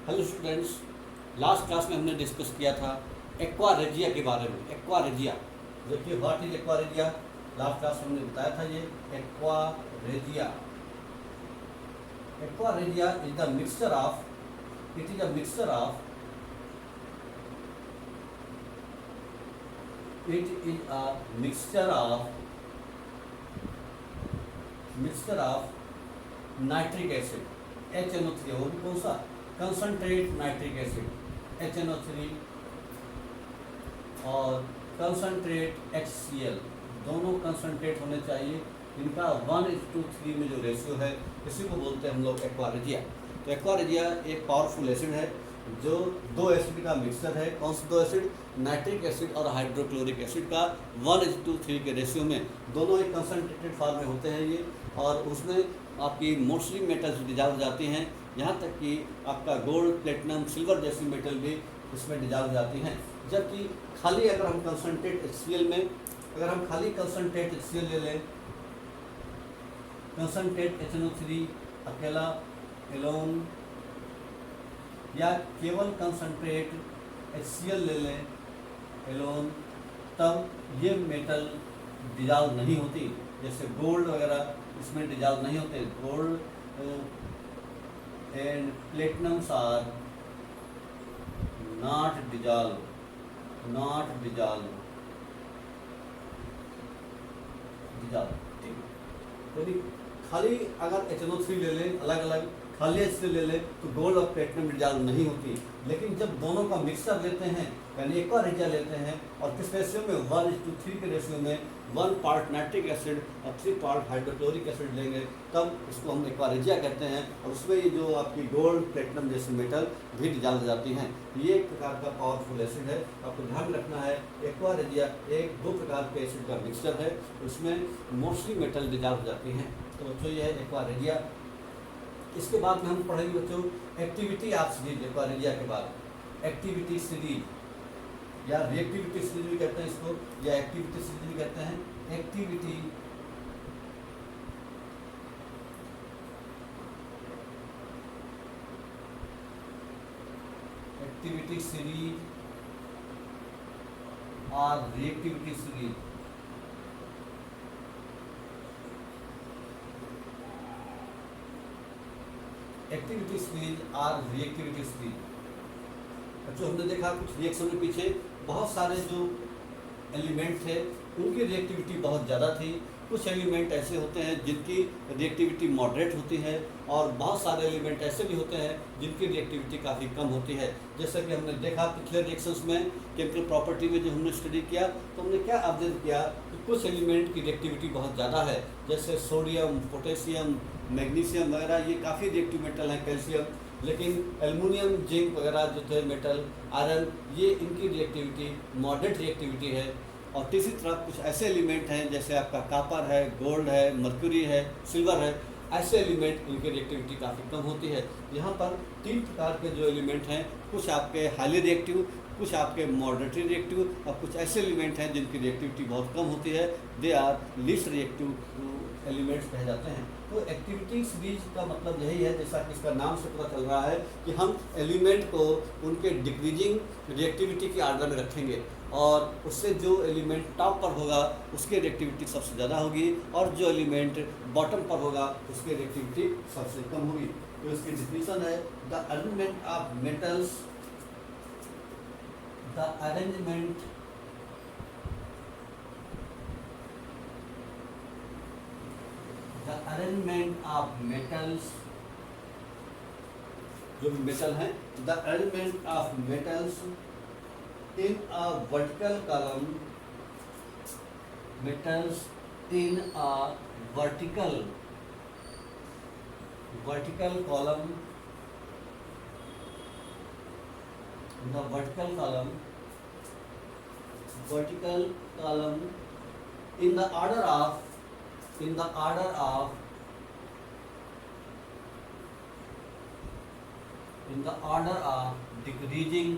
Hello students, last class में हमने discuss किया था एक्वा रेजिया के बारे में। एक्वा रेजिया, देखिए what is aqua regia. Last class में हमने बताया था ये aqua regia. Aqua regia is the mixture of, it is a mixture of, it is a mixture of nitric acid HNO3, वो भी कौन सा, कंसनट्रेट नाइट्रिक एसिड HNO3 और कंसनट्रेट HCl, दोनों कंसनट्रेट होने चाहिए। इनका 1:3 में जो रेशियो है, इसी को बोलते हैं हम लोग एक्वा रेजिया। तो एक्वा रेजिया एक पावरफुल एसिड है जो दो एसिड का मिक्सचर है। कौन से दो एसिड? नाइट्रिक एसिड और हाइड्रोक्लोरिक एसिड का 1:3 के रेशियो में, दोनों एक कंसनट्रेटेड फॉर्म में होते हैं ये, और उसमें आपकी मोस्टली मेटल्स डिजॉल्व हो जाती हैं, यहाँ तक कि आपका गोल्ड, प्लेटिनम, सिल्वर जैसी मेटल भी इसमें डिजॉल्व हो जाती हैं। जबकि खाली अगर हम कंसनट्रेट HCl में, अगर हम खाली कंसनट्रेट HCl ले लें, कंसनट्रेट HNO3 अकेला एलोन, या केवल कंसनट्रेट HCl ले लें एलोन, तब ये मेटल डिजॉल्व नहीं होती। जैसे गोल्ड वगैरह इसमें डिजॉल्व नहीं होते। Gold and platinums are not dissolve, ठीक है। यदि खाली अगर HNO3 ले लें, अलग अलग खाली HCl ले लें, तो गोल्ड और प्लेटिनम डिजॉल्व नहीं होती। लेकिन जब दोनों का मिक्सचर लेते हैं, यानी एक्वा रेजिया लेते हैं, और किस रेशियो में, 1:3 के रेशियो में 1 पार्ट नाइट्रिक एसिड और 3 पार्ट हाइड्रोक्लोरिक एसिड लेंगे, तब इसको हम एक्वा रेजिया कहते हैं। और उसमें ये जो आपकी गोल्ड, प्लेटिनम जैसी मेटल भी डिजॉल्व हो जाती हैं। ये एक प्रकार का पावरफुल एसिड है। आपको ध्यान रखना है, एक्वा रेजिया एक दो प्रकार के एसिड का मिक्सचर है, उसमें मोस्टली मेटल डिजॉल्व हो जाती हैं। तो बच्चों ये है एक्वा रेजिया। इसके बाद में हम पढ़ेंगे बच्चों activity of series. Aqua regia के बाद एक्टिविटी सीरीज या रिएक्टिविटी सीरीज भी कहते हैं इसको, या एक्टिविटी सीरीज भी कहते हैं। एक्टिविटी सीरीज और रिएक्टिविटी सीरीज। एक्टिविटी सीरीज और रिएक्टिविटी सीरीज। बच्चों हमने देखा कुछ रिएक्शन के पीछे बहुत सारे जो एलिमेंट थे उनकी रिएक्टिविटी बहुत ज़्यादा थी। कुछ एलिमेंट ऐसे होते हैं जिनकी रिएक्टिविटी मॉडरेट होती है, और बहुत सारे एलिमेंट ऐसे भी होते हैं जिनकी रिएक्टिविटी काफ़ी कम होती है। जैसे कि हमने देखा पिछले रिएक्शंस में, केमिकल प्रॉपर्टी में जो हमने स्टडी किया, तो हमने क्या ऑब्जर्व किया कि कुछ एलिमेंट की रिएक्टिविटी बहुत ज़्यादा है। जैसे सोडियम, पोटेशियम, मैग्नीशियम वगैरह, ये काफ़ी रिएक्टिव मेटल हैं, कैल्शियम। लेकिन एल्युमिनियम, जिंक वगैरह जो थे मेटल, आयरन, ये इनकी रिएक्टिविटी मॉडरेट रिएक्टिविटी है। और तीसरी तरफ कुछ ऐसे एलिमेंट हैं जैसे आपका कॉपर है, गोल्ड है, मर्क्यूरी है, सिल्वर है, ऐसे एलिमेंट इनकी रिएक्टिविटी काफ़ी कम होती है। यहाँ पर 3 प्रकार के जो एलिमेंट हैं, कुछ आपके हाईली रिएक्टिव, कुछ आपके मॉडरेटली रिएक्टिव, और कुछ ऐसे एलिमेंट हैं जिनकी रिएक्टिविटी बहुत कम होती है। They are least reactive elements कहे जाते हैं। तो एक्टिविटी सीरीज का मतलब यही है, जैसा कि इसका नाम से पता चल रहा है, कि हम एलिमेंट को उनके डिक्रीजिंग रिएक्टिविटी के आर्डर में रखेंगे, और उससे जो एलिमेंट टॉप पर होगा उसकी रिएक्टिविटी सबसे ज़्यादा होगी, और जो एलिमेंट बॉटम पर होगा उसकी रिएक्टिविटी सबसे कम होगी। तो इसकी डिफिनीशन है the arrangement of metals, the arrangement of metals, जो भी मेटल हैं, the arrangement of metals in a vertical column, metals in a vertical column, in the vertical column in the order of decreasing,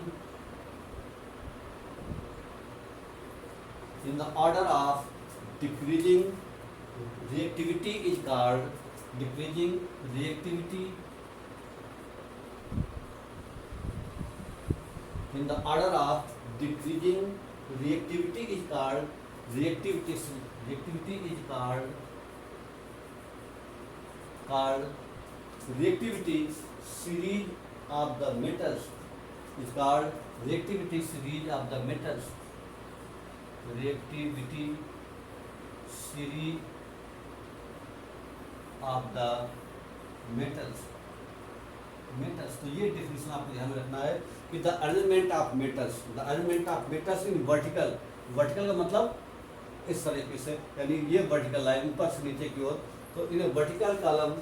in the order of decreasing reactivity is called decreasing reactivity in the order of decreasing reactivity is called reactivity is called reactivity series of the metals is called reactivity series of the metals. Reactivity series of the metals. तो ये definition आपको ध्यान में रखना है कि the arrangement of metals in vertical का मतलब इस तरीके से, यानी ये वर्टिकल लाइन ऊपर से नीचे की ओर, तो in vertical column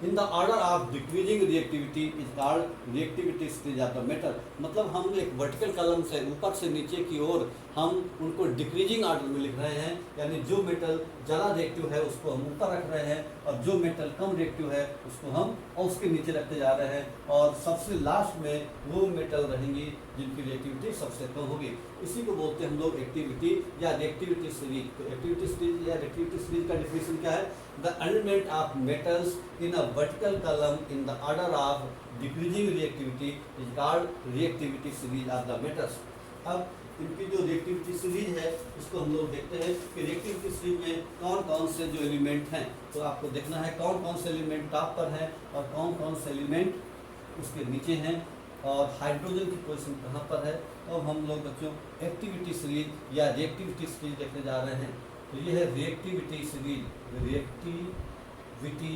in the order of decreasing reactivity is called reactivity series of the metal. मतलब हम एक वर्टिकल कॉलम से ऊपर से नीचे की ओर हम उनको डिक्रीजिंग ऑर्डर में लिख रहे हैं, यानी जो मेटल ज़्यादा रिएक्टिव है उसको हम ऊपर रख रहे हैं और जो मेटल कम रिएक्टिव है उसको हम उसके नीचे रखते जा रहे हैं, और सबसे लास्ट में वो मेटल रहेंगी जिनकी रिएक्टिविटी सबसे कम होगी। इसी को बोलते हैं हम लोग एक्टिविटी या रिएक्टिविटी सीरीज। तो एक्टिविटी सीरीज या रिएक्टिविटी सीरीज का डिफिनेशन क्या है? The arrangement of metals in a vertical column in the order of decreasing reactivity is called reactivity series of the metals. अब इनकी जो रिएक्टिविटी सीरीज है उसको हम लोग देखते हैं कि रिएक्टिविटी सीरीज में कौन कौन से जो एलिमेंट हैं, तो आपको देखना है कौन कौन से एलिमेंट टॉप पर हैं और कौन कौन से एलिमेंट उसके नीचे हैं, और हाइड्रोजन की पोजीशन कहाँ पर है। तो हम लोग बच्चों एक्टिविटी सीरीज या रिएक्टिविटी सीरीज देखने जा रहे हैं। तो ये है रिएक्टिविटी सीरीज, रिएक्टिविटी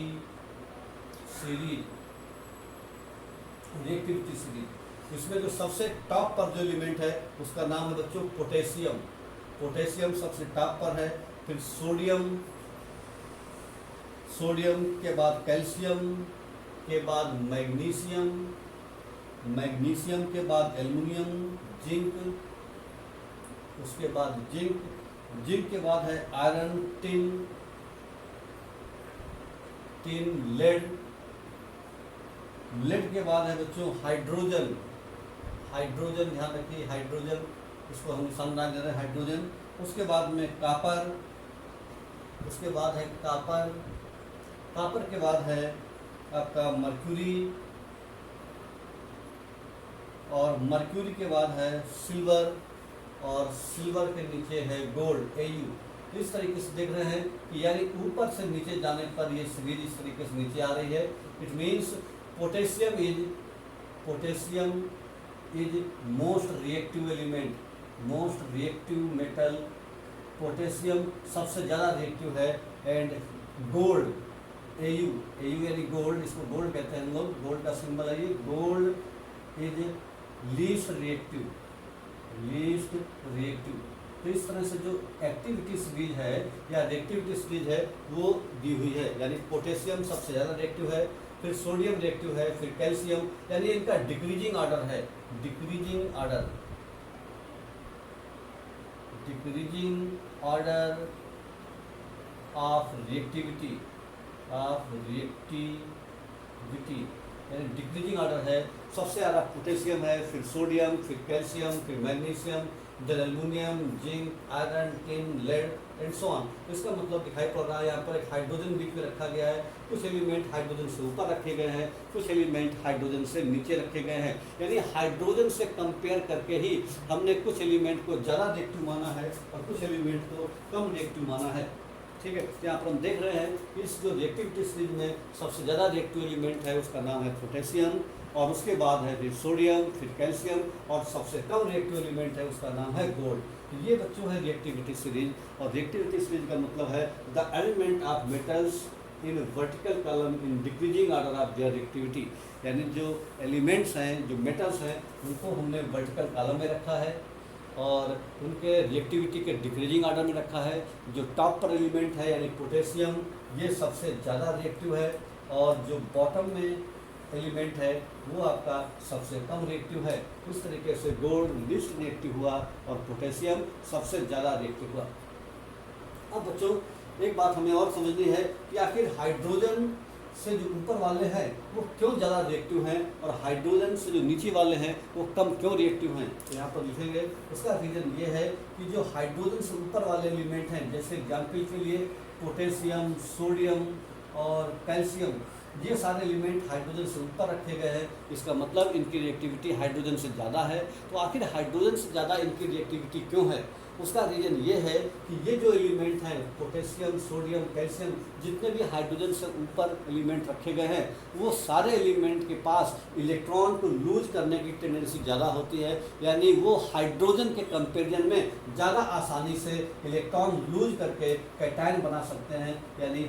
सीरीज। इसमें जो सबसे टॉप पर जो एलिमेंट है उसका नाम है बच्चों पोटेशियम सबसे टॉप पर है। फिर सोडियम के बाद कैल्शियम के बाद मैग्नीशियम के बाद एल्युमिनियम, जिंक, उसके बाद जिंक के बाद है आयरन, टिन, लेड के बाद है बच्चों हाइड्रोजन, ध्यान रखिए हाइड्रोजन, इसको हम निशान बना दे रहे हैं हाइड्रोजन। उसके बाद में कॉपर के बाद है आपका मर्क्यूरी, और मर्क्यूरी के बाद है सिल्वर, और सिल्वर के नीचे है गोल्ड, Au। इस तरीके से देख रहे हैं कि यानी ऊपर से नीचे जाने पर ये सीरीज इस तरीके से नीचे आ रही है। It means potassium is most reactive metal. Potassium सबसे ज़्यादा रिएक्टिव है। एंड गोल्ड Au यानी गोल्ड, इसको गोल्ड कहते हैं हम लोग, गोल्ड का सिंबल है ये। Gold is least reactive. तो इस तरह से जो एक्टिविटी सीरीज है या रिएक्टिविटी सीरीज है वो दी हुई है, यानी पोटेशियम सबसे ज़्यादा रिएक्टिव है, फिर सोडियम रिएक्टिव है, फिर कैल्शियम, यानी इनका डिक्रीजिंग ऑर्डर है। डिक्रीजिंग ऑर्डर ऑफ रिएक्टिविटी यानी डिक्रीजिंग ऑर्डर है। सबसे ज़्यादा पोटेशियम है, फिर सोडियम, फिर कैल्शियम, फिर magnesium, then aluminium, zinc, iron, tin, lead and so on. तो इसका मतलब दिखाई पड़ रहा है यहाँ पर एक हाइड्रोजन बीच में रखा गया है। कुछ एलिमेंट हाइड्रोजन से ऊपर रखे गए हैं, कुछ एलिमेंट हाइड्रोजन से नीचे रखे गए हैं, यानी हाइड्रोजन से कंपेयर करके ही हमने कुछ एलिमेंट को ज़्यादा रिएक्टिव माना है और कुछ एलिमेंट को कम रिएक्टिव माना है। ठीक है, यहाँ पर हम देख रहे हैं इस जो रिएक्टिविटी सीरीज में सबसे ज़्यादा रिएक्टिव एलिमेंट है उसका नाम है पोटेशियम, और उसके बाद है फिर सोडियम, फिर कैल्शियम, और सबसे कम रिएक्टिव एलिमेंट है उसका नाम है गोल्ड। तो ये बच्चों है रिएक्टिविटी सीरीज। और रिएक्टिविटी सीरीज का मतलब है the element of metals in vertical column in decreasing order of their reactivity, यानी जो एलिमेंट्स हैं, जो मेटल्स हैं, उनको हमने वर्टिकल कॉलम में रखा है और उनके रिएक्टिविटी के डिक्रीजिंग ऑर्डर में रखा है। जो टॉप पर एलिमेंट है यानी पोटेशियम, ये सबसे ज़्यादा रिएक्टिव है, और जो बॉटम में एलिमेंट है वो आपका सबसे कम रिएक्टिव है। इस तरीके से गोल्ड लीस्ट रिएक्टिव हुआ और पोटेशियम सबसे ज़्यादा रिएक्टिव हुआ। अब बच्चों एक बात हमें और समझनी है कि आखिर हाइड्रोजन से जो ऊपर वाले हैं वो क्यों ज़्यादा रिएक्टिव हैं और हाइड्रोजन से जो नीचे वाले हैं वो कम क्यों रिएक्टिव हैं। तो यहाँ पर लिखेंगे उसका रीज़न ये है कि जो हाइड्रोजन से ऊपर वाले एलिमेंट हैं, जैसे एग्जाम्पल के लिए पोटेशियम, सोडियम और कैल्शियम, ये सारे एलिमेंट हाइड्रोजन से ऊपर रखे गए हैं, इसका मतलब इनकी रिएक्टिविटी हाइड्रोजन से ज़्यादा है। तो आखिर हाइड्रोजन से ज़्यादा इनकी रिएक्टिविटी क्यों है? उसका रीज़न ये है कि ये जो एलिमेंट हैं, पोटेशियम, सोडियम, कैल्शियम, जितने भी हाइड्रोजन से ऊपर एलिमेंट रखे गए हैं, वो सारे एलिमेंट के पास इलेक्ट्रॉन को लूज करने की टेंडेंसी ज़्यादा होती है। यानी वो हाइड्रोजन के कंपेरिजन में ज़्यादा आसानी से इलेक्ट्रॉन लूज करके कैटायन बना सकते हैं। यानी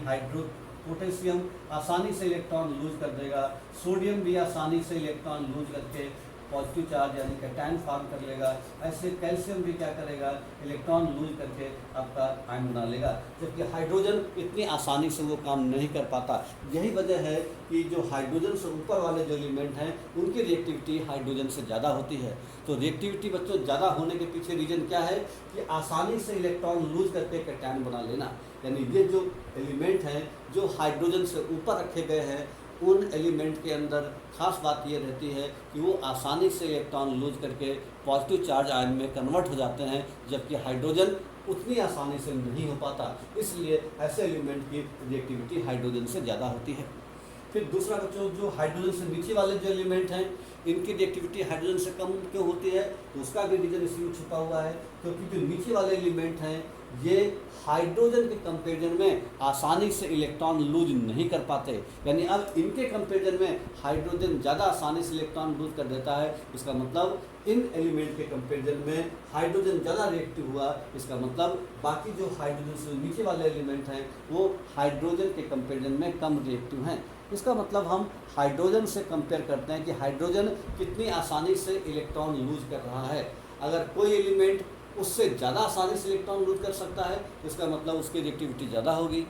पोटेशियम आसानी से इलेक्ट्रॉन लूज कर देगा, सोडियम भी आसानी से इलेक्ट्रॉन लूज करके पॉजिटिव चार्ज यानी कैटायन फॉर्म कर लेगा। ऐसे कैल्शियम भी क्या करेगा, इलेक्ट्रॉन लूज करके आपका आयन बना लेगा, जबकि हाइड्रोजन इतनी आसानी से वो काम नहीं कर पाता। यही वजह है कि जो हाइड्रोजन से ऊपर वाले जो एलिमेंट हैं उनकी रिएक्टिविटी हाइड्रोजन से ज़्यादा होती है। तो रिएक्टिविटी बच्चों ज़्यादा होने के पीछे रीज़न क्या है कि आसानी से इलेक्ट्रॉन लूज करके कैटायन बना लेना। यानी ये जो एलिमेंट हैं जो हाइड्रोजन से ऊपर रखे गए हैं, उन एलिमेंट के अंदर खास बात ये रहती है कि वो आसानी से इलेक्ट्रॉन लूज करके पॉजिटिव चार्ज आयन में कन्वर्ट हो जाते हैं, जबकि हाइड्रोजन उतनी आसानी से नहीं हो पाता। इसलिए ऐसे एलिमेंट की रिएक्टिविटी हाइड्रोजन से ज़्यादा होती है। फिर दूसरा बच्चों, जो हाइड्रोजन से नीचे वाले जो एलिमेंट हैं इनकी रिएक्टिविटी हाइड्रोजन से कम क्यों होती है? तो उसका भी रीज़न इसी में छुपा हुआ है, क्योंकि जो नीचे वाले एलिमेंट हैं ये हाइड्रोजन के कंपेरिजन में आसानी से इलेक्ट्रॉन लूज नहीं कर पाते। यानी अब इनके कंपेरिजन में हाइड्रोजन ज़्यादा आसानी से इलेक्ट्रॉन लूज कर देता है। इसका मतलब इन एलिमेंट के कंपेरिजन में हाइड्रोजन ज़्यादा रिएक्टिव हुआ। इसका मतलब बाकी जो हाइड्रोजन से नीचे वाले एलिमेंट हैं वो हाइड्रोजन के कंपेरिजन में कम रिएक्टिव हैं। इसका मतलब हम हाइड्रोजन से कंपेयर करते हैं कि हाइड्रोजन कितनी आसानी से इलेक्ट्रॉन लूज कर रहा है। अगर कोई एलिमेंट उससे ज़्यादा आसानी से इलेक्ट्रॉन लूज कर सकता है तो इसका मतलब उसकी रिएक्टिविटी ज़्यादा होगी।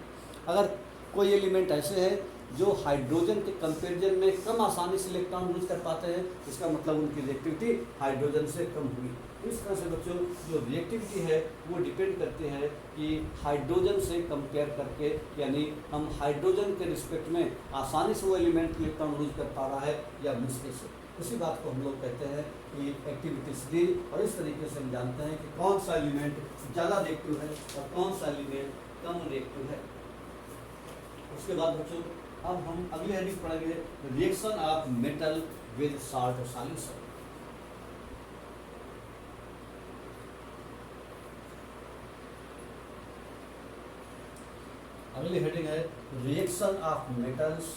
अगर कोई एलिमेंट ऐसे है जो हाइड्रोजन के कंपेरिजन में कम आसानी से इलेक्ट्रॉन लूज कर पाते हैं, इसका मतलब उनकी रिएक्टिविटी हाइड्रोजन से कम होगी। इस तरह से बच्चों जो रिएक्टिविटी है वो डिपेंड करती है कि हाइड्रोजन से कंपेयर करके, यानी हम हाइड्रोजन के रिस्पेक्ट में आसानी से वो एलिमेंट इलेक्ट्रॉन लूज कर पा रहा है या मुश्किल से। उसी बात को हम लोग कहते हैं कि एक्टिविटी स्केल। और इस तरीके से हम जानते हैं कि कौन सा एलिमेंट ज़्यादा रिएक्टिव है और कौन सा एलिमेंट कम रिएक्टिव है। उसके बाद बच्चों अब हम अगले हेडिंग पढ़ेंगे, reaction of metal with salt solution. अगली हेडिंग है reaction of metals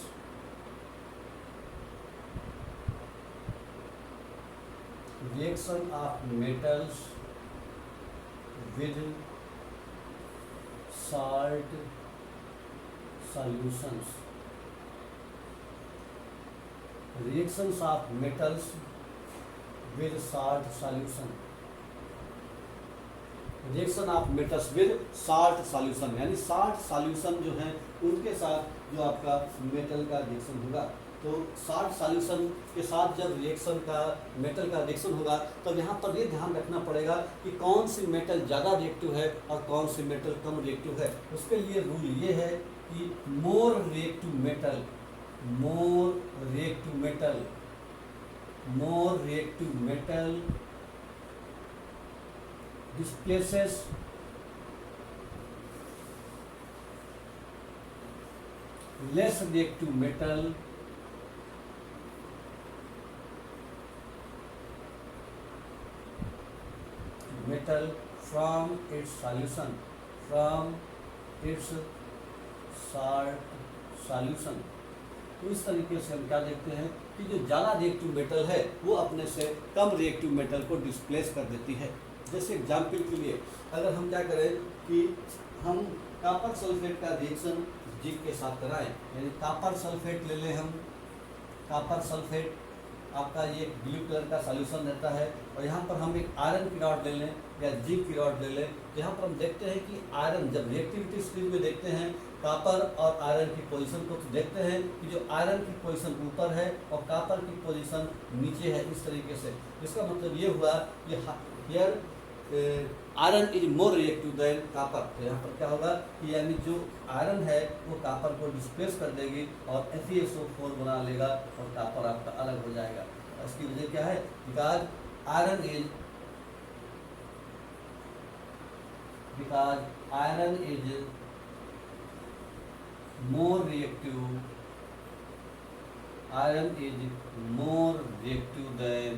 with salt solutions। Reactions of metals with salt solution। Reaction of metals with salt solution, यानी साल्ट सॉल्यूशन जो है उनके साथ जो आपका मेटल का रिएक्शन होगा। तो साल्ट सॉल्यूशन के साथ जब रिएक्शन का मेटल का रिएक्शन होगा तब यहाँ पर ये ध्यान रखना पड़ेगा कि कौन सी मेटल ज़्यादा रिएक्टिव है और कौन सी मेटल कम रिएक्टिव है। उसके लिए रूल ये है कि more reactive metal displaces less reactive metal from its solution, salt solution। तो इस तरीके से हम क्या देखते हैं कि जो ज़्यादा रिएक्टिव मेटल है वो अपने से कम रिएक्टिव मेटल को डिस्प्लेस कर देती है। जैसे एग्जाम्पल के लिए अगर हम क्या करें कि हम कॉपर सल्फेट का रिएक्शन जिंक के साथ कराएं, यानी कॉपर सल्फेट ले लें हम। कॉपर सल्फेट आपका ये ब्लू कलर का सॉल्यूशन रहता है और यहाँ पर हम एक आयरन की रॉड ले लें या जिंक की रॉड ले लें। तो यहाँ पर हम देखते हैं कि आयरन जब रिएक्टिविटी स्क्रीन में देखते हैं कॉपर और आयरन की पोजीशन को, तो देखते हैं कि जो आयरन की पोजीशन ऊपर है और कॉपर की पोजीशन नीचे है। इस तरीके से इसका मतलब ये हुआ कि here iron is more reactive than copper. तो यहाँ पर क्या होगा कि यानी जो आयरन है वो कॉपर को डिस्प्लेस कर देगी और FeSO4 बना लेगा और कॉपर आपका अलग हो जाएगा। इसकी वजह क्या है? Because iron is more reactive iron is more reactive than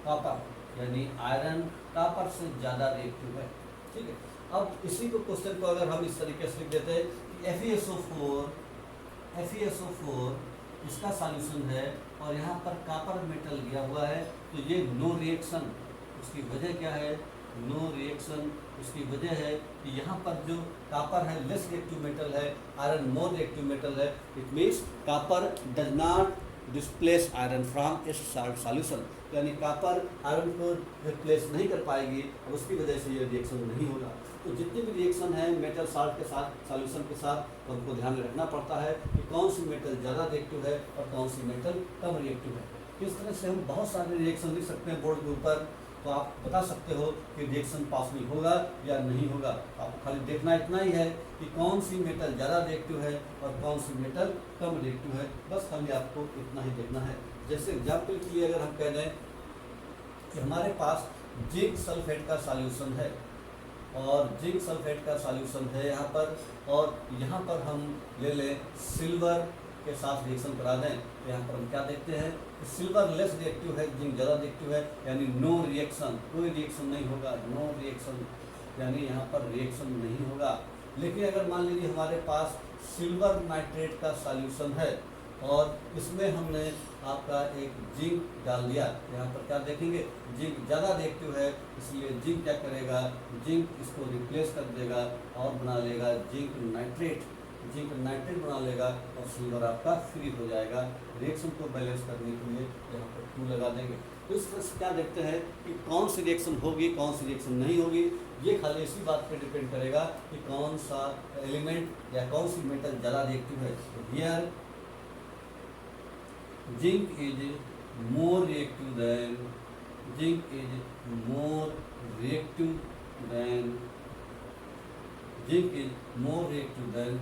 copper, यानी आयरन कॉपर से ज़्यादा रिएक्टिव है। ठीक है, अब इसी को क्वेश्चन को अगर हम इस तरीके से लिख देते हैं कि FeSO4 इसका सॉल्यूशन है और यहाँ पर कॉपर मेटल दिया हुआ है, तो ये नो रिएक्शन। उसकी वजह क्या है? नो रिएक्शन उसकी वजह है कि यहाँ पर जो कॉपर है लेस रिएक्टिव मेटल है, आयरन मोर रिएक्टिव मेटल है। It means copper does not displace iron from इस सॉल्यूशन, यानी कॉपर आयरन को रिप्लेस नहीं कर पाएगी और उसकी वजह से ये रिएक्शन नहीं होगा। तो जितने भी रिएक्शन है मेटल साल्ट के साथ, सॉल्यूशन के साथ, तो हमको ध्यान में रखना पड़ता है कि कौन सी मेटल ज़्यादा रिएक्टिव है और कौन सी मेटल कम रिएक्टिव है। इस तरह से हम बहुत सारे रिएक्शन लिख सकते हैं बोर्ड के ऊपर, तो आप बता सकते हो कि रिएक्शन पॉसिबल होगा या नहीं होगा। आपको खाली देखना इतना ही है कि कौन सी मेटल ज़्यादा रिएक्टिव है और कौन सी मेटल कम रिएक्टिव है, बस खाली आपको इतना ही देखना है। जैसे एग्जाम्पल के लिए अगर हम कह दें कि हमारे पास जिंक सल्फेट का सॉल्यूशन है और जिंक सल्फेट का सॉल्यूशन है यहाँ पर, और यहाँ पर हम ले लें सिल्वर के साथ रिएक्शन करा दें, तो यहाँ पर हम क्या देखते हैं कि सिल्वर लेस रिएक्टिव है, जिंक ज़्यादा रिएक्टिव है, यानी नो रिएक्शन, कोई रिएक्शन नहीं होगा। नो रिएक्शन यानी यहाँ पर रिएक्शन नहीं होगा। लेकिन अगर मान लीजिए हमारे पास सिल्वर नाइट्रेट का सॉल्यूशन है और इसमें हमने आपका एक जिंक डाल दिया, यहाँ पर क्या देखेंगे, जिंक ज़्यादा रिएक्टिव है, इसलिए जिंक क्या करेगा, जिंक इसको रिप्लेस कर देगा और बना लेगा जिंक नाइट्रेट बना लेगा और सिल्वर आपका फ्री हो जाएगा। रिएक्शन को बैलेंस करने के लिए यहाँ पर 2 लगा देंगे। तो इस तरह से क्या देखते हैं कि कौन सी रिएक्शन होगी, कौन सी रिएक्शन नहीं होगी, ये खाली इसी बात पे डिपेंड करेगा कि कौन सा एलिमेंट या कौन सी मेटल ज़्यादा रिएक्टिव है। Here zinc is more reactive than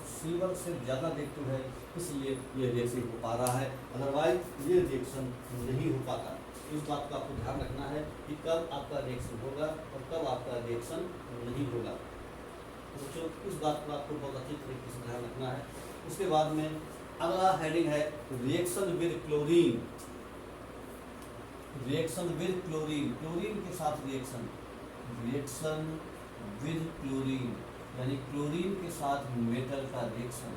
silver से ज़्यादा रिएक्टिव है, इसलिए ये रिएक्शन हो पा रहा है, अदरवाइज ये रिएक्शन नहीं हो पाता। इस बात का आपको ध्यान रखना है कि कब आपका रिएक्शन होगा और कब आपका रिएक्शन नहीं होगा। तो इस बात को आपको बहुत अच्छी तरीके से ध्यान रखना है। उसके बाद में अगला हेडिंग है रिएक्शन विद क्लोरीन। क्लोरीन के साथ रिएक्शन विद क्लोरीन, यानी क्लोरीन के साथ मेटल का रिएक्शन।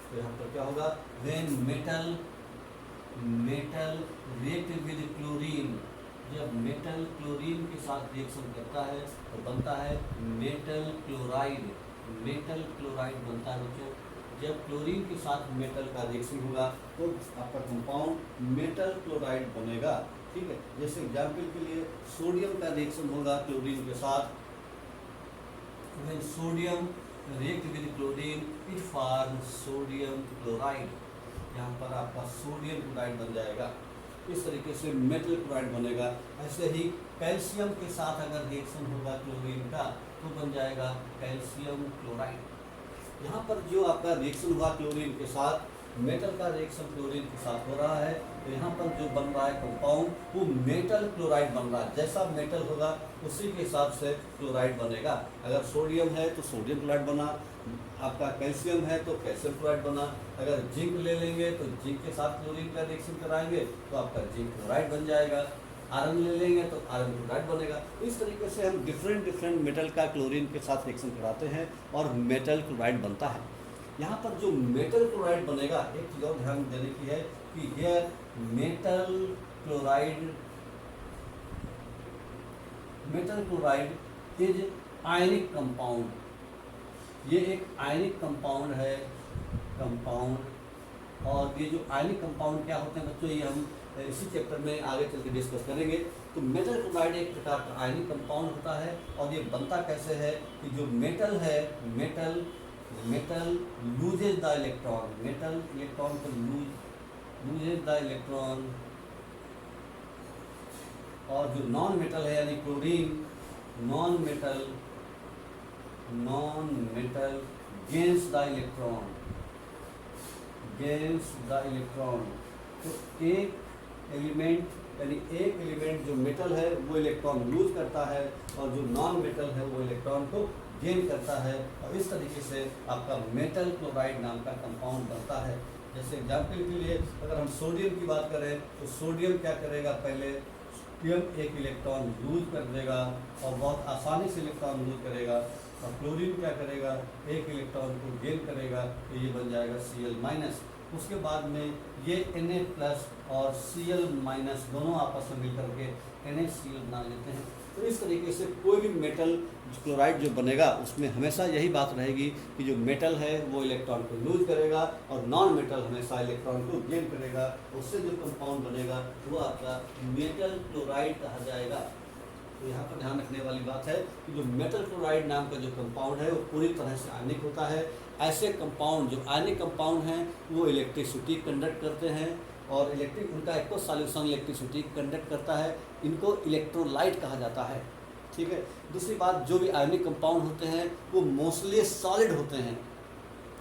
तो यहाँ पर क्या होगा, when metal react with chlorine, जब मेटल क्लोरीन के साथ रिएक्शन करता है तो बनता है मेटल क्लोराइड बनता है बच्चों। जब क्लोरीन के साथ मेटल का रिएक्शन होगा तो आपका कंपाउंड मेटल क्लोराइड बनेगा। ठीक है, जैसे एग्जाम्पल के लिए सोडियम का रिएक्शन होगा क्लोरीन के साथ, when sodium react with chlorine it forms sodium chloride, यहाँ पर आपका सोडियम क्लोराइड बन जाएगा। इस तरीके से मेटल क्लोराइड बनेगा। ऐसे ही कैल्शियम के साथ अगर रिएक्शन होगा क्लोरीन का तो बन जाएगा कैल्शियम क्लोराइड। यहाँ पर जो आपका रिएक्शन हुआ क्लोरीन के साथ, मेटल का रिएक्शन क्लोरीन के साथ हो रहा है, तो यहाँ पर जो बन रहा है कंपाउंड वो मेटल क्लोराइड बन रहा है। जैसा मेटल होगा उसी के हिसाब से क्लोराइड बनेगा। अगर सोडियम है तो सोडियम क्लोराइड बना, आपका कैल्शियम है तो कैल्शियम क्लोराइड बना। अगर जिंक ले लेंगे तो जिंक के साथ क्लोरीन का रिएक्शन कराएंगे तो आपका जिंक क्लोराइड बन जाएगा। आयरन ले लेंगे तो आयरन क्लोराइड बनेगा। इस तरीके से हम डिफरेंट मेटल का क्लोरीन के साथ रिएक्शन कराते हैं और मेटल क्लोराइड बनता है। यहाँ पर जो मेटल क्लोराइड बनेगा, एक चीज़ और ध्यान देने की है कि here metal chloride is ionic compound. ये एक आयनिक कंपाउंड है और ये जो आयनिक कंपाउंड क्या होते हैं बच्चों, ये हम इसी चैप्टर में आगे चल के डिस्कस करेंगे। तो मेटल क्लोराइड एक प्रकार का आयनिक कंपाउंड होता है और ये बनता कैसे है कि जो मेटल है, metal loses the electron, metal electron को लूजेज द इलेक्ट्रॉन, और जो नॉन मेटल है यानी chlorine, non metal gains the electron. तो एक एलिमेंट जो मेटल है वो इलेक्ट्रॉन लूज करता है और जो नॉन मेटल है वो इलेक्ट्रॉन को गेन करता है और इस तरीके से आपका मेटल क्लोराइड नाम का कंपाउंड बनता है। जैसे एग्जाम्पल के लिए अगर हम सोडियम की बात करें तो सोडियम क्या करेगा, पहले एक इलेक्ट्रॉन लूज कर देगा और बहुत आसानी से इलेक्ट्रॉन लूज करेगा, और क्लोरीन क्या करेगा, एक इलेक्ट्रॉन को गेन करेगा तो ये बन जाएगा Cl-। उसके बाद में ये Na+ और Cl- दोनों आपस में मिलकर के NaCl बना लेते हैं। तो इस तरीके से कोई भी मेटल क्लोराइड जो बनेगा उसमें हमेशा यही बात रहेगी कि जो मेटल है वो इलेक्ट्रॉन को लूज करेगा और नॉन मेटल हमेशा इलेक्ट्रॉन को गेन करेगा। उससे जो कंपाउंड बनेगा वो आपका मेटल क्लोराइड कहा जाएगा। तो यहाँ पर ध्यान रखने वाली बात है कि जो मेटल क्लोराइड नाम का जो कंपाउंड है वो पूरी तरह से आयनिक होता है। ऐसे कंपाउंड जो आयनिक कंपाउंड हैं वो इलेक्ट्रिसिटी कंडक्ट करते हैं और उनका एक्वस सॉल्यूशन इलेक्ट्रिसिटी कंडक्ट करता है। इनको इलेक्ट्रोलाइट कहा जाता है। ठीक है। दूसरी बात, जो भी आयनिक कंपाउंड होते हैं वो मोस्टली सॉलिड होते हैं।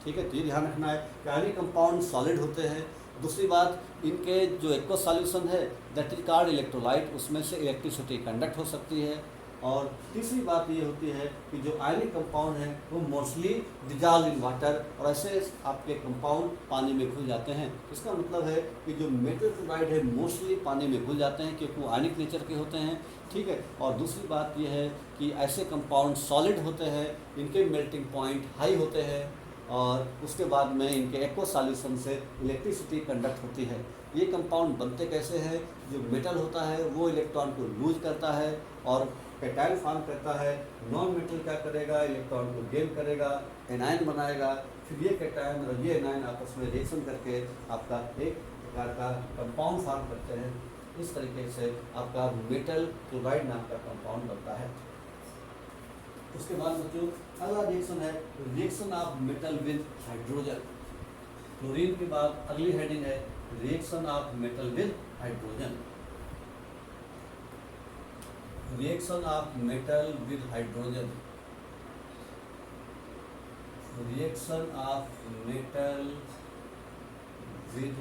ठीक है, तो ये ध्यान रखना है कि आयनिक कंपाउंड सॉलिड होते हैं। दूसरी बात, इनके जो एक्वस सॉल्यूशन है दैट इज कॉल्ड इलेक्ट्रोलाइट, उसमें से इलेक्ट्रिसिटी कंडक्ट हो सकती है। और तीसरी बात ये होती है कि जो आयनिक कंपाउंड है वो मोस्टली डिजॉल्व इन वाटर, और ऐसे आपके कंपाउंड पानी में घुल जाते हैं। इसका मतलब है कि जो मेटल क्लोराइड है मोस्टली पानी में घुल जाते हैं क्योंकि वो आयनिक नेचर के होते हैं। ठीक है। और दूसरी बात ये है कि ऐसे कंपाउंड सॉलिड होते हैं, इनके मेल्टिंग पॉइंट हाई होते हैं और उसके बाद में इनके एक्वस सॉल्यूशन से इलेक्ट्रिसिटी कंडक्ट होती है। ये कंपाउंड बनते कैसे हैं, जो मेटल होता है वो इलेक्ट्रॉन को लूज करता है और कैटायन फॉर्म करता है। नॉन मेटल क्या करेगा, इलेक्ट्रॉन को गेन करेगा, एनायन बनाएगा। फिर ये कैटायन और ये एनायन आपस में रिएक्शन करके आपका एक प्रकार का कंपाउंड फॉर्म करते हैं। इस तरीके से आपका मेटल क्लोराइड नाम का कंपाउंड बनता है। उसके बाद बच्चों अगला रिएक्शन है reaction of metal with hydrogen. Chlorine के बाद अगली हेडिंग है reaction of metal with hydrogen. Reaction of metal with hydrogen. Reaction of metal with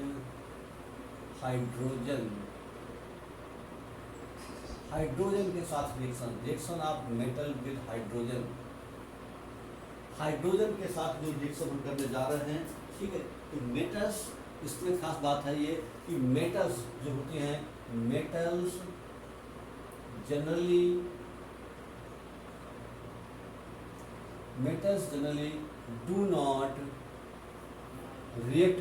hydrogen. Hydrogen के साथ reaction of metal with hydrogen. Hydrogen के साथ जो रिएक्शन हम करने जा रहे हैं, ठीक है। तो मेटल्स, इसमें खास बात है ये कि मेटल्स जो होती हैं, metals generally do not react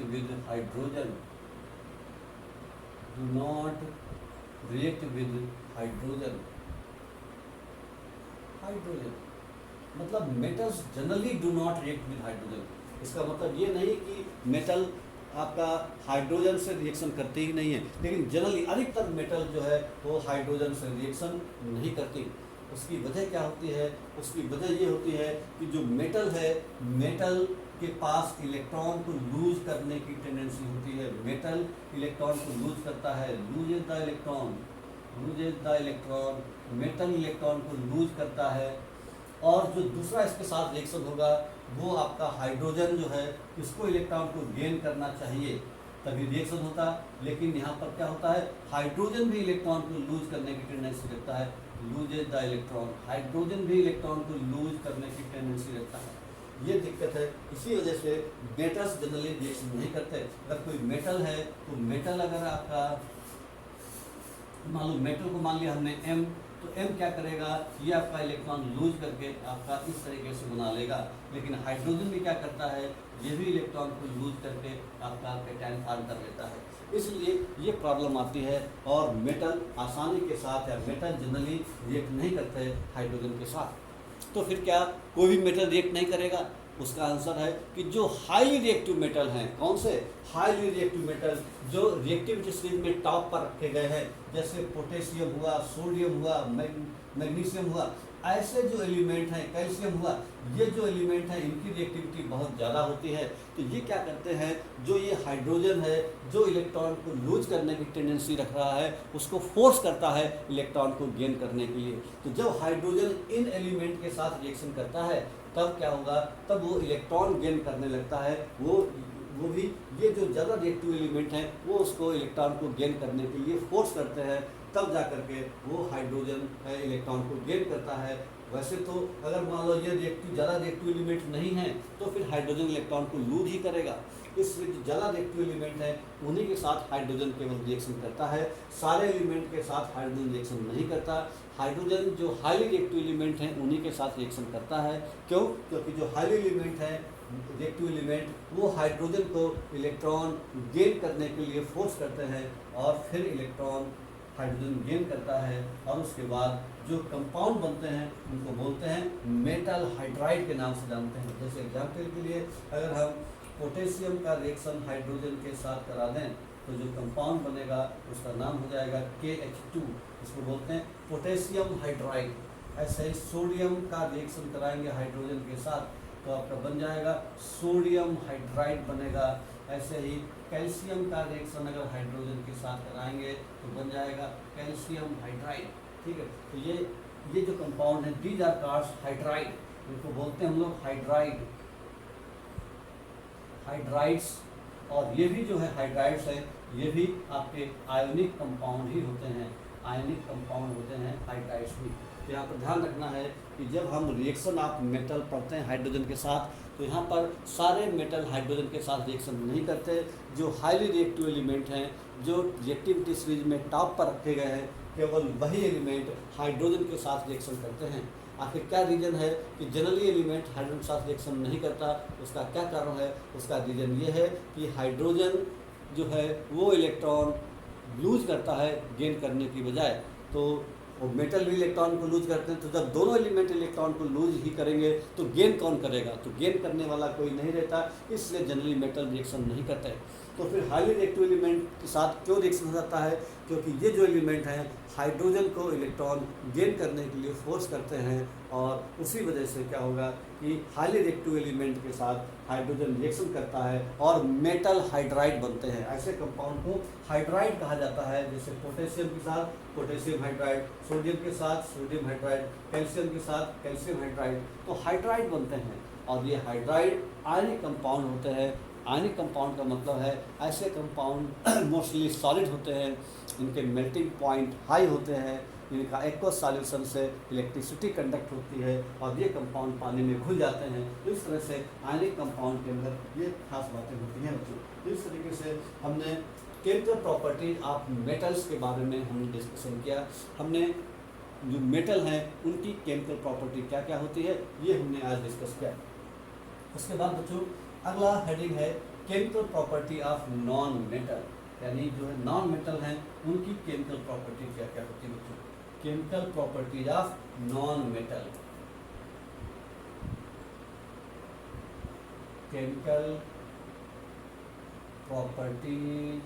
with hydrogen. do not react with hydrogen. मतलब metals generally do not react with hydrogen. इसका मतलब ये नहीं कि मेटल आपका हाइड्रोजन से रिएक्शन करती ही नहीं है, लेकिन जनरली अधिकतर मेटल जो है वो हाइड्रोजन से रिएक्शन नहीं करती। उसकी वजह क्या होती है? उसकी वजह ये होती है कि जो मेटल है, मेटल के पास इलेक्ट्रॉन को लूज करने की टेंडेंसी होती है। मेटल इलेक्ट्रॉन को लूज करता है, loses the electron. Metal electron को लूज करता है और जो दूसरा इसके साथ रिएक्शन होगा वो आपका हाइड्रोजन जो है, इसको इलेक्ट्रॉन को गेन करना चाहिए तभी रिएक्शन होता। लेकिन यहाँ पर क्या होता है, हाइड्रोजन भी इलेक्ट्रॉन को लूज करने की टेंडेंसी रखता है, लूजेज द इलेक्ट्रॉन। हाइड्रोजन भी इलेक्ट्रॉन को लूज करने की टेंडेंसी रखता है। ये दिक्कत है। इसी वजह से मेटल्स जनरली रिएक्शन नहीं करते। अगर कोई मेटल है तो मेटल अगर आपका मान लो मेटल को मान लिया हमने M, तो M क्या करेगा, ये आपका इलेक्ट्रॉन लूज करके आपका इस तरीके से बना लेगा। लेकिन हाइड्रोजन भी क्या करता है, ये भी इलेक्ट्रॉन को लूज करके आपका कैटायन फॉर्म कर लेता है। इसलिए ये प्रॉब्लम आती है और मेटल आसानी के साथ या मेटल जनरली रिएक्ट नहीं करते हाइड्रोजन के साथ। तो फिर क्या कोई भी मेटल रिएक्ट नहीं करेगा? उसका आंसर है कि जो हाईली रिएक्टिव मेटल हैं, कौन से हाईली रिएक्टिव मेटल जो रिएक्टिविटी सीरीज में टॉप पर रखे गए हैं, जैसे पोटेशियम हुआ, सोडियम हुआ, मैग्नीशियम हुआ, ऐसे जो एलिमेंट हैं, कैल्शियम हुआ, ये जो एलिमेंट हैं इनकी रिएक्टिविटी बहुत ज़्यादा होती है। तो ये क्या करते हैं, जो ये हाइड्रोजन है जो इलेक्ट्रॉन को लूज करने की टेंडेंसी रख रहा है, उसको फोर्स करता है इलेक्ट्रॉन को गेन करने के लिए। तो जब हाइड्रोजन इन एलिमेंट के साथ रिएक्शन करता है तब क्या होगा, तब वो इलेक्ट्रॉन गेन करने लगता है। वो भी ये जो ज़्यादा रिएक्टिव एलिमेंट हैं वो उसको इलेक्ट्रॉन को गेन करने के लिए फोर्स करते हैं तब जा करके वो हाइड्रोजन इलेक्ट्रॉन को गेन करता है। वैसे तो अगर मान लो ये ज़्यादा रिएक्टिव एलिमेंट नहीं है तो फिर हाइड्रोजन इलेक्ट्रॉन को लूज ही करेगा। इसलिए जो ज़्यादा रिएक्टिव एलिमेंट है उन्हीं के साथ हाइड्रोजन केवल रिएक्शन करता है, सारे एलिमेंट के साथ हाइड्रोजन रिएक्शन नहीं करता। हाइड्रोजन जो हाईली रिएक्टिव एलिमेंट हैं उन्हीं के साथ रिएक्शन करता है। क्यों? क्योंकि जो हाईली एलिमेंट है रिएक्टिव एलिमेंट वो हाइड्रोजन को इलेक्ट्रॉन गेन करने के लिए फोर्स करते हैं और फिर इलेक्ट्रॉन हाइड्रोजन गेन करता है और उसके बाद जो कंपाउंड बनते हैं उनको बोलते हैं मेटल हाइड्राइड के नाम से जानते हैं। जैसे एग्जाम्पल के लिए अगर हम पोटेशियम का रिएक्शन हाइड्रोजन के साथ करा दें तो जो कंपाउंड बनेगा उसका नाम हो जाएगा KH2, इसको बोलते हैं पोटेशियम हाइड्राइड। ऐसे ही सोडियम का रिएक्शन कराएंगे हाइड्रोजन के साथ तो आपका बन जाएगा सोडियम हाइड्राइड बनेगा। ऐसे ही कैल्शियम का रिएक्शन अगर हाइड्रोजन के साथ कराएंगे तो बन जाएगा कैल्शियम हाइड्राइड। ठीक है, तो ये जो कंपाउंड है दीज आर कॉल्ड हाइड्राइड, इनको बोलते हैं हम लोग हाइड्राइड्स। और ये भी जो है हाइड्राइड्स हैं ये भी आपके आयोनिक कंपाउंड ही होते हैं, आयोनिक कंपाउंड होते हैं हाइड्राइड्स भी। तो यहाँ पर ध्यान रखना है कि जब हम रिएक्शन ऑफ मेटल पढ़ते हैं हाइड्रोजन के साथ तो यहाँ पर सारे मेटल हाइड्रोजन के साथ रिएक्शन नहीं करते। जो हाईली रिएक्टिव एलिमेंट हैं जो रिएक्टिविटी सीरीज में टॉप पर रखे गए हैं केवल वही एलिमेंट हाइड्रोजन के साथ रिएक्शन करते हैं। आखिर क्या रीज़न है कि जनरली एलिमेंट हाइड्रोजन के साथ रिएक्शन नहीं करता? उसका क्या कारण है? उसका रीज़न ये है कि हाइड्रोजन जो है वो इलेक्ट्रॉन लूज करता है गेन करने की बजाय। तो और मेटल भी इलेक्ट्रॉन को लूज करते हैं, तो जब दोनों एलिमेंट इलेक्ट्रॉन को लूज ही करेंगे तो गेन कौन करेगा? तो गेन करने वाला कोई नहीं रहता, इसलिए जनरली मेटल रिएक्शन नहीं करते। तो फिर हाईली रिएक्टिव एलिमेंट के साथ क्यों रिएक्शन हो जाता है? क्योंकि ये जो एलिमेंट हैं हाइड्रोजन को इलेक्ट्रॉन गेन करने के लिए फोर्स करते हैं और उसी वजह से क्या होगा कि हाईली रिएक्टिव एलिमेंट के साथ हाइड्रोजन रिएक्शन करता है और मेटल हाइड्राइड बनते हैं। ऐसे कंपाउंड को हाइड्राइड कहा जाता है, जैसे पोटेशियम के साथ पोटेशियम हाइड्राइड, सोडियम के साथ सोडियम हाइड्राइड, कैल्शियम के साथ कैल्शियम हाइड्राइड, तो हाइड्राइड बनते हैं। और ये हाइड्राइड आयनिक कंपाउंड होते हैं। आयनिक कंपाउंड का मतलब है ऐसे कंपाउंड मोस्टली सॉलिड होते हैं, इनके मेल्टिंग पॉइंट हाई होते हैं, इनका एक्वस सॉल्यूशन से इलेक्ट्रिसिटी कंडक्ट होती है और ये कंपाउंड पानी में घुल जाते हैं। तो इस तरह से आयनिक कंपाउंड के अंदर ये खास बातें होती हैं बच्चों। इस तरीके से हमने केमिकल प्रॉपर्टीज ऑफ मेटल्स के बारे में हमने डिस्कशन किया। हमने जो मेटल हैं उनकी केमिकल प्रॉपर्टी क्या क्या होती है ये हमने आज डिस्कस किया। उसके बाद बच्चों अगला हेडिंग है chemical property of non metal, यानी जो है नॉन मेटल हैं उनकी केमिकल प्रॉपर्टी क्या क्या होती है बच्चों। Chemical properties of non metal, chemical properties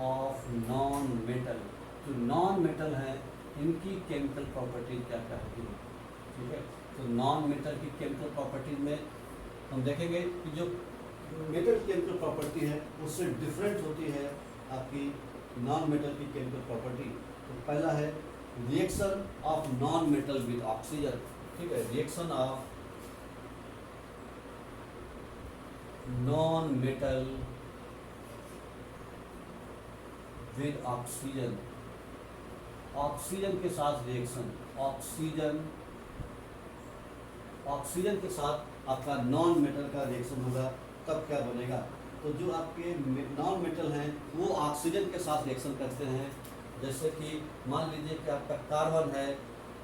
of non metal, जो नॉन मेटल हैं इनकी केमिकल प्रॉपर्टीज क्या क्या होती है। ठीक है, तो नॉन मेटल की केमिकल प्रॉपर्टीज में हम देखेंगे कि जो मेटल की केमिकल प्रॉपर्टी है उससे डिफरेंट होती है आपकी नॉन मेटल की केमिकल प्रॉपर्टी। तो पहला है reaction of non metal with oxygen. ठीक है, reaction of non metal with oxygen, oxygen के साथ रिएक्शन, ऑक्सीजन के साथ आपका नॉन मेटल का रिएक्शन होगा तब क्या बनेगा। तो जो आपके नॉन मेटल हैं वो ऑक्सीजन के साथ रिएक्शन करते हैं। जैसे कि मान लीजिए कि आपका कार्बन है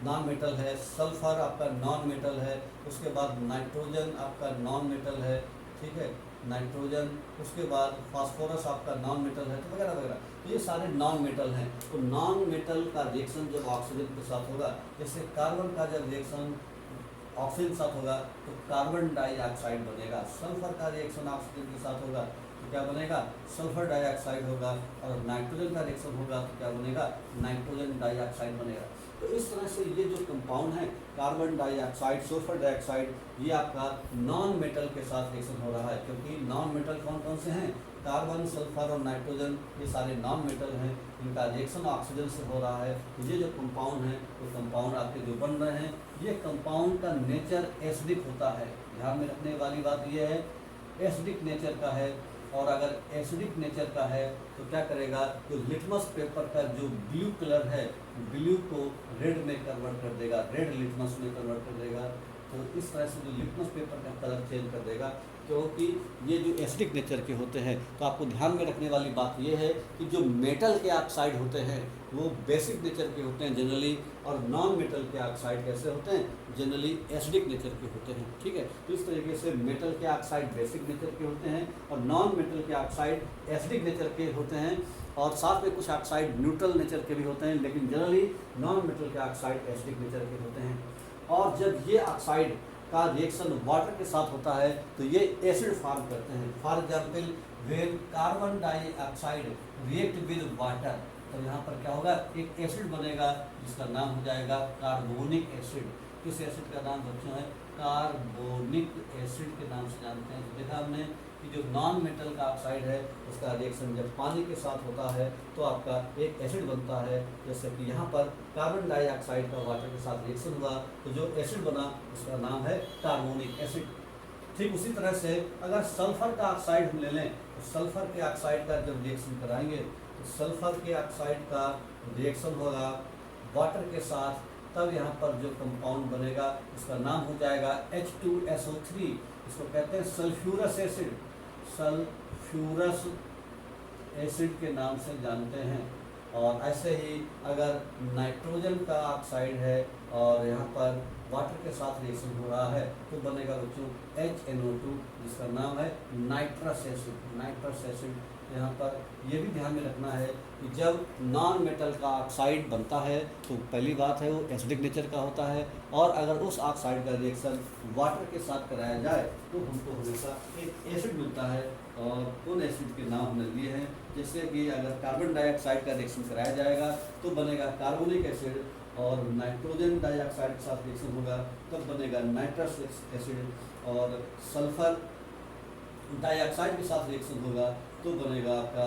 नॉन मेटल है, सल्फर आपका नॉन मेटल है, उसके बाद नाइट्रोजन आपका नॉन मेटल है। ठीक है, नाइट्रोजन, उसके बाद फास्फोरस आपका नॉन मेटल है, तो वगैरह वगैरह, तो ये सारे नॉन मेटल हैं। तो नॉन मेटल का रिएक्शन जब ऑक्सीजन के साथ होगा, जैसे कार्बन का जब रिएक्शन ऑक्सीजन के साथ होगा तो कार्बन डाइऑक्साइड बनेगा, सल्फर का रिएक्शन ऑक्सीजन के साथ होगा तो क्या बनेगा, सल्फर डाइऑक्साइड होगा, और नाइट्रोजन का रिएक्शन होगा तो क्या बनेगा, नाइट्रोजन डाइऑक्साइड बनेगा। तो इस तरह से ये जो कंपाउंड है कार्बन डाइऑक्साइड, सल्फर डाइऑक्साइड, ये आपका नॉन मेटल के साथ रिएक्शन हो रहा है। क्योंकि नॉन मेटल कौन कौन से हैं, कार्बन, सल्फर और नाइट्रोजन, ये सारे नॉन मेटल हैं, इनका रिएक्शन ऑक्सीजन से हो रहा है। तो ये जो कंपाउंड हैं वो कंपाउंड आपके जो बन रहे हैं ये कंपाउंड का नेचर एसिडिक होता है। ध्यान में रखने वाली बात ये है एसिडिक नेचर का है। और अगर एसिडिक नेचर का है तो क्या करेगा, तो लिटमस पेपर का जो ब्लू कलर है, ब्लू को रेड में कन्वर्ट कर देगा, रेड लिटमस में कन्वर्ट कर देगा। तो इस तरह से जो लिटमस पेपर का कलर चेंज कर देगा, क्योंकि ये जो एसिडिक नेचर के होते हैं। तो आपको ध्यान में रखने वाली बात ये है कि जो मेटल के ऑक्साइड होते हैं वो बेसिक नेचर के होते हैं जनरली, और नॉन मेटल के ऑक्साइड कैसे होते हैं, जनरली एसिडिक नेचर के होते हैं। ठीक है, तो इस तरीके से मेटल के ऑक्साइड बेसिक नेचर के होते हैं और नॉन मेटल के ऑक्साइड एसिडिक नेचर के होते हैं, और साथ में कुछ ऑक्साइड न्यूट्रल नेचर के भी होते हैं, लेकिन जनरली नॉन मेटल के ऑक्साइड एसिडिक नेचर के होते हैं। और जब ये ऑक्साइड का रिएक्शन वाटर के साथ होता है तो ये एसिड फॉर्म करते हैं। For example when carbon dioxide react with water, तो यहाँ पर क्या होगा, एक एसिड बनेगा जिसका नाम हो जाएगा कार्बोनिक एसिड। किस एसिड का नाम बच्चों है, कार्बोनिक एसिड के नाम से जानते हैं। तो देखा हमने कि जो नॉन मेटल का ऑक्साइड है उसका रिएक्शन जब पानी के साथ होता है तो आपका एक एसिड बनता है। जैसे कि यहाँ पर कार्बन डाइऑक्साइड का वाटर के साथ रिएक्शन हुआ तो जो एसिड बना उसका नाम है कार्बोनिक एसिड। ठीक उसी तरह से अगर सल्फर का ऑक्साइड हम ले लें तो सल्फर के ऑक्साइड का जब रिएक्शन कराएंगे तो सल्फर के ऑक्साइड का रिएक्शन होगा वाटर के साथ, तब यहाँ पर जो कंपाउंड बनेगा उसका नाम हो जाएगा H2SO3। इसको कहते हैं सल्फ्यूरस एसिड, सल्फ्यूरस एसिड के नाम से जानते हैं। और ऐसे ही अगर नाइट्रोजन का ऑक्साइड है और यहाँ पर वाटर के साथ रिएक्शन हो रहा है तो बनेगा बच्चों HNO2, जिसका नाम है नाइट्रस एसिड। नाइट्रस एसिड यहाँ पर ये भी ध्यान में रखना है कि जब नॉन मेटल का ऑक्साइड बनता है तो पहली बात है वो एसिडिक नेचर का होता है, और अगर उस ऑक्साइड का रिएक्शन वाटर के साथ कराया जाए तो हमको हमेशा एक एसिड मिलता है। और उन एसिड के नाम हमने लिए हैं, जैसे कि अगर कार्बन डाइऑक्साइड का रिएक्शन कराया जाएगा तो बनेगा कार्बोनिक एसिड, और नाइट्रोजन डाइऑक्साइड के साथ रिएक्शन होगा तब बनेगा नाइट्रस एसिड, और सल्फर डाइऑक्साइड के साथ रिएक्शन होगा तो बनेगा आपका,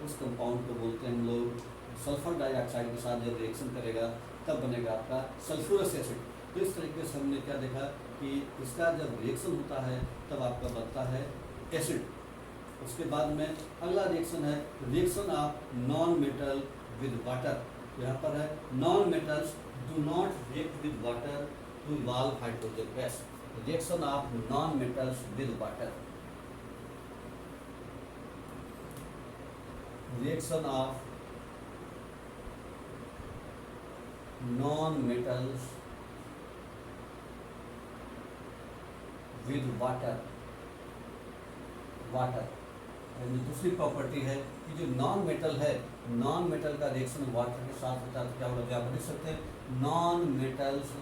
उस कंपाउंड को बोलते हैं हम लोग, सल्फर डाइऑक्साइड के साथ जब रिएक्शन करेगा तब बनेगा आपका सल्फ्यूरस एसिड। तो इस तरीके से हमने क्या देखा कि इसका जब रिएक्शन होता है तब आपका बनता है एसिड। उसके बाद में अगला रिएक्शन है reaction of non metal with water. यहाँ पर है non metals do not react with water to evolve hydrogen gas. Reaction of non metals with water, reaction of non metals with water. Water यानी दूसरी property है कि जो non metal है, non metal का रिएक्शन वाटर के साथ होता है तो क्या होगा, आप देख सकते हैं non metals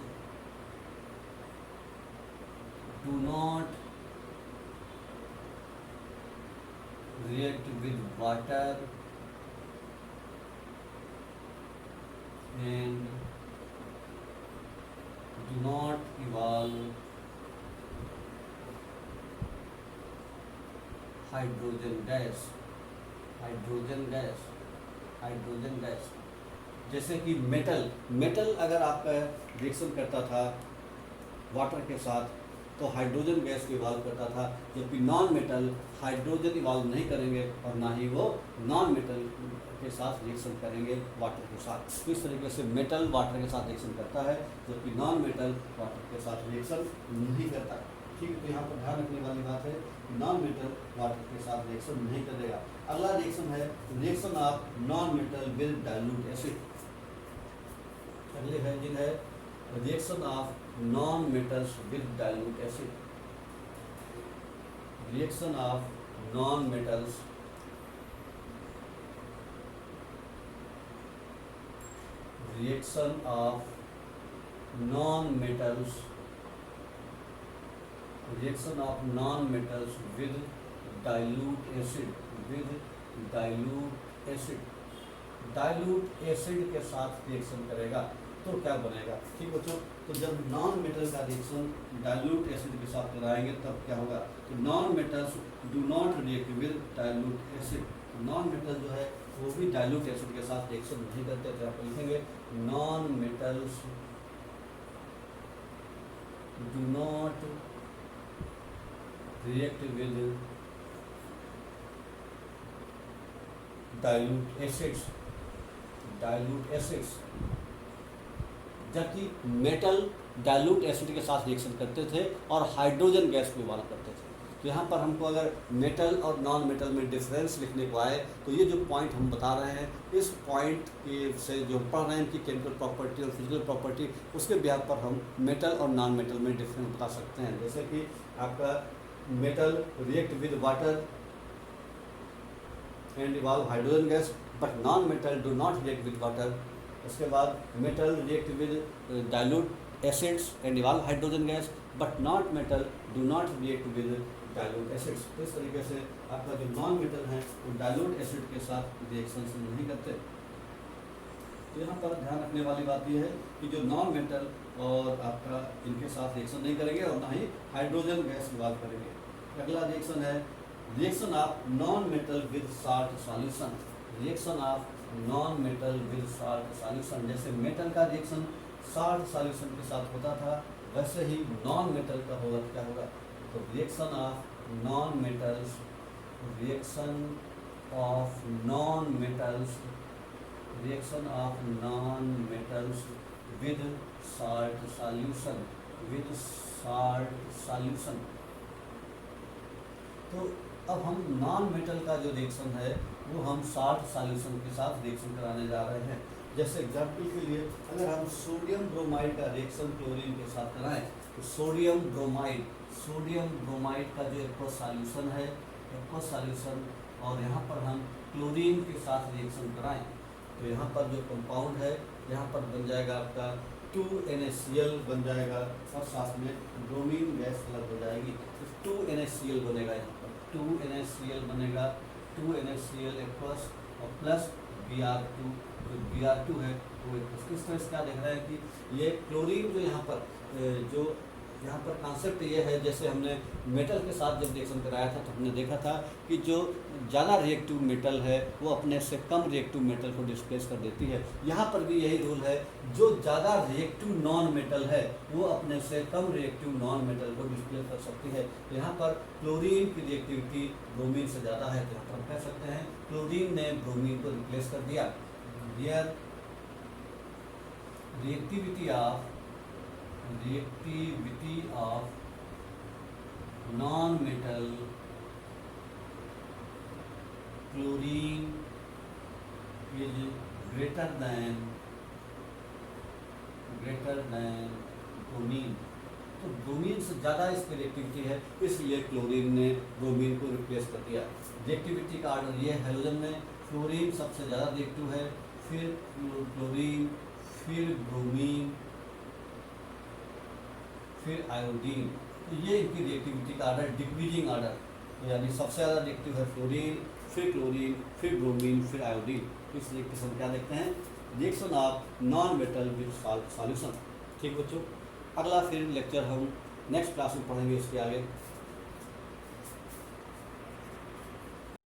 do not react with water and do not evolve hydrogen gas. Hydrogen gas, hydrogen gas जैसे कि मेटल अगर आपका रिएक्शन करता था वाटर के साथ तो हाइड्रोजन गैस को इवॉल्व करता था, जबकि नॉन मेटल हाइड्रोजन इवॉल्व नहीं करेंगे और ना ही वो नॉन मेटल के साथ रिएक्शन करेंगे वाटर के साथ। तो इस तरीके से मेटल वाटर के साथ रिएक्शन करता है जबकि नॉन मेटल वाटर के साथ रिएक्शन नहीं करता। ठीक है, तो यहाँ पर ध्यान रखने वाली बात है नॉन मेटल वाटर के साथ रिएक्शन नहीं करेगा। अगला रिएक्शन है reaction of non metal with dilute acid. अगले है जिन है reaction of non metals with dilute acid. Reaction of non metals reaction of non metals reaction of non metals with dilute acid. With dilute acid, dilute acid के साथ reaction करेगा तो क्या बनेगा। ठीक बच्चों, तो जब नॉन मेटल का रिएक्शन डाइल्यूट एसिड के साथ कराएंगे तब क्या होगा, तो non metals do not react with dilute acid. Non metal जो है वो भी डाइल्यूट एसिड के साथ रिएक्शन नहीं करते। तो आप लिखेंगे non metals do not react with dilute acids, जबकि मेटल डाइल्यूट एसिड के साथ रिएक्शन करते थे और हाइड्रोजन गैस को इवॉल्व करते थे। तो यहाँ पर हमको अगर मेटल और नॉन मेटल में डिफरेंस लिखने को आए तो ये जो पॉइंट हम बता रहे हैं, इस पॉइंट के से जो पढ़ रहे हैं इनकी केमिकल प्रॉपर्टी और फिजिकल प्रॉपर्टी, उसके बिहार पर हम मेटल और नॉन मेटल में डिफरेंस बता सकते हैं। जैसे कि आपका metal react with water and evolve hydrogen gas, but non metal do not react with water. उसके बाद metal react with dilute acids and evolve hydrogen gas, but not metal do not react with dilute acids. तो इस तरीके से आपका जो non metal है वो डाइल्यूट एसिड के साथ रिएक्शन नहीं करते। तो यहाँ पर ध्यान रखने वाली बात यह है कि जो नॉन मेटल और आपका इनके साथ रिएक्शन नहीं करेंगे और ना ही हाइड्रोजन गैस इवॉल्व करेंगे। अगला रिएक्शन है reaction of non metal with salt solution. Reaction of non metal with salt solution, जैसे मेटल का रिएक्शन साल्ट सॉल्यूशन के साथ होता था, वैसे ही नॉन मेटल का होगा क्या होगा। तो reaction of non metals with salt solution. तो अब हम नॉन मेटल का जो रिएक्शन है वो हम साल्ट सॉल्यूशन के साथ रिएक्शन कराने जा रहे हैं। जैसे एग्जाम्पल के लिए अगर हम सोडियम ब्रोमाइड का रिएक्शन क्लोरीन के साथ कराएं तो सोडियम ब्रोमाइड का जो एक्वस सॉल्यूशन और यहाँ पर हम क्लोरीन के साथ रिएक्शन कराएं तो यहाँ पर जो कंपाउंड है यहाँ पर बन जाएगा आपका 2NaCl बन जाएगा और साथ में ब्रोमीन गैस अलग हो जाएगी। तो 2NaCl बनेगा, यहाँ पर 2NaCl बनेगा, 2NaCl एक्वस और प्लस Br2, जो Br2 है वो एक्वस। इस तरह से क्या देख रहे हैं कि ये क्लोरीन जो यहाँ पर कॉन्सेप्ट ये है, जैसे हमने मेटल के साथ जब रिएक्शन कराया था तो हमने देखा था कि जो ज़्यादा रिएक्टिव मेटल है वो अपने से कम रिएक्टिव मेटल को डिस्प्लेस कर देती है। यहाँ पर भी यही रूल है, जो ज़्यादा रिएक्टिव नॉन मेटल है वो अपने से कम रिएक्टिव नॉन मेटल को डिस्प्लेस कर सकती है। यहाँ पर क्लोरीन की रिएक्टिविटी ब्रोमीन से ज़्यादा है, तो यहाँ पर हम कह सकते हैं क्लोरीन ने ब्रोमीन को रिप्लेस कर दिया। Here reactivity of non metal chlorine is greater than bromine. तो ब्रोमीन से ज़्यादा इसकी रिएक्टिविटी है, इसलिए क्लोरीन ने ब्रोमीन को रिप्लेस कर दिया। रिएक्टिविटी का ऑर्डर ये है हेलोजन में, फ्लोरीन सबसे ज़्यादा रिएक्टिव है, फिर क्लोरीन, फिर ब्रोमीन, फिर आयोडीन। तो ये इनकी रिएक्टिविटी का ऑर्डर डिक्रीजिंग ऑर्डर, तो यानी सबसे ज़्यादा रिएक्टिव है फ्लोरीन, फिर क्लोरीन, फिर ब्रोमीन, फिर आयोडीन। इस रिएक्शन क्या देखते हैं, reaction of non metal with salt solution. ठीक बच्चों, अगला फिर लेक्चर हम नेक्स्ट क्लास में पढ़ेंगे इसके आगे।